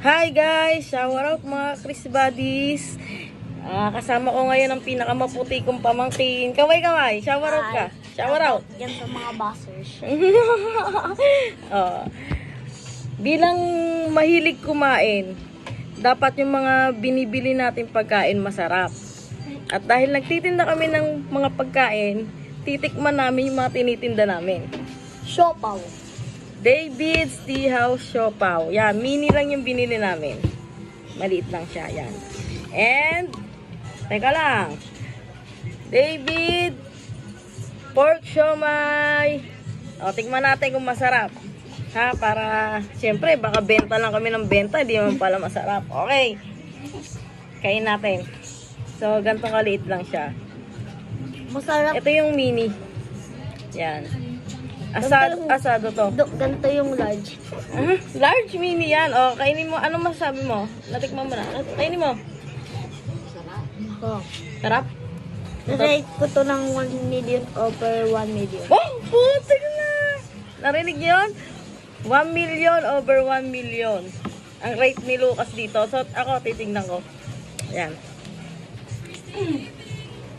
Hi guys! Shower out mga Chris Buddies! Kasama ko ngayon ang pinakamaputi kong pamangkin. Kaway-kaway! Shower out ka! Shower out! Yan sa mga bossers. Bilang mahilig kumain, dapat yung mga binibili natin pagkain masarap. At dahil nagtitinda kami ng mga pagkain, titikman namin yung mga tinitinda namin. Siopaw. David's Tea House Siopaw. Yan, mini lang yung binili namin. Maliit lang siya, yan. And, teka lang. David, pork siomay. O, tingnan natin kung masarap. Ha, para, syempre, baka benta lang kami ng benta, hindi naman pala masarap. Okay. Kain natin. So, ganito kaliit lang siya. Masarap. Ito yung mini. Yan. Asado to. Ganito yung large. Large mini yan. O, kainin mo. Anong masasabi mo? Natikman mo na. Kainin mo. Oh. Sarap? Rate ko to ng 1 million over 1 million. Oh, putik na! Narinig niyo yun? 1 million over 1 million. Ang rate ni Lucas dito. So, ako, titignan ko. Ayan.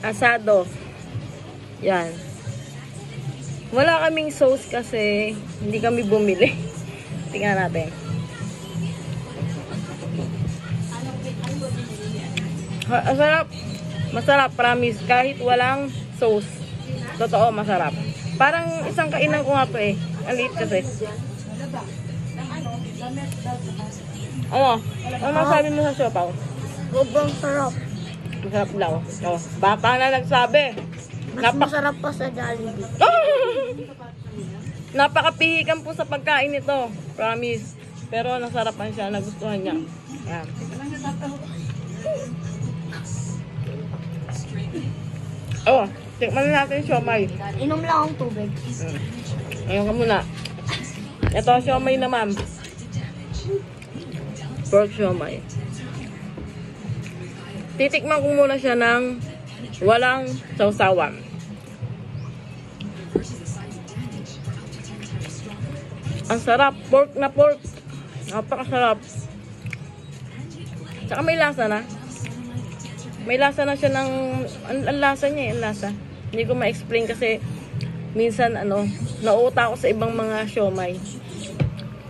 Asado. Yan. Wala kaming sauce kasi hindi kami bumili. Tingnan natin. Masarap. Masarap, promise. Kahit walang sauce. Totoo, masarap. Parang isang kainan ko nga to eh. Ang liit kasi. Ano? Ano masabi mo sa siopaw? Sobrang sarap. Masarap daw. Oh, bata na nagsabi. Mas masarap pa sa Jollibee. Napakapihikan po sa pagkain nito. Promise. Pero nasarapan siya. Nagustuhan niya. Ayan. Oh, tikman na natin siomay. Inom lang ang tubig. Ayun ka muna. Ito siomay naman. Pork siomay. Titikman ko muna siya ng walang sausawan. Ang sarap. Pork na pork. Napakasarap. Tsaka may lasa na. May lasa na siya ng... Ang lasa niya, yung lasa. Hindi ko ma-explain kasi minsan, nauuta ako sa ibang mga siomay.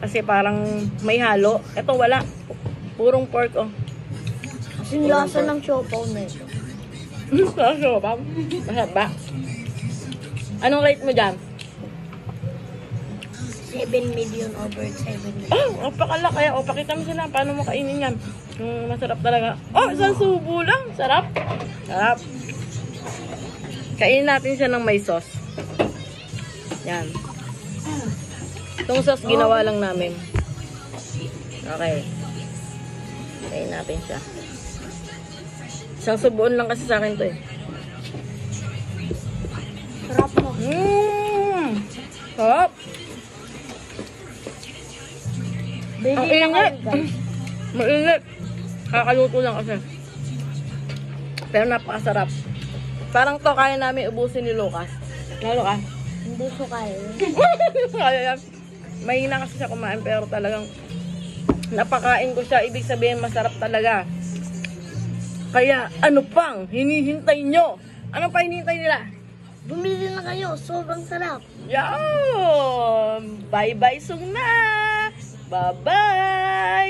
Kasi parang may halo. Ito wala. Purong pork, oh. Kasi yung lasa ng siopaw na ito. Siopaw? Masarap ba? Anong rate mo dyan? 7 million over 7 million. Oh, pakalaki. O, pakita mo sila. Paano mo kainin yan? Masarap talaga. Oh, isang subo lang. Sarap. Sarap. Kainin natin siya ng may sauce. Yan. Itong sauce ginawa lang namin. Okay. Kainin natin siya. Isang subuan lang kasi sa akin to eh. Sarap mo. Sarap. Ang init. Mainit. Kakaluto lang kasi. Pero napakasarap. Parang to kaya namin ubusin ni Lucas. No, Lucas? Hindi ko kaya. Kaya yan. Mahina kasi siya kumain pero talagang napakain ko siya. Ibig sabihin masarap talaga. Kaya ano pang hinihintay nyo? Ano pa hinihintay nila? Bumili na kayo. Sobrang sarap. Yan! Bye-bye sung na! Bye-bye!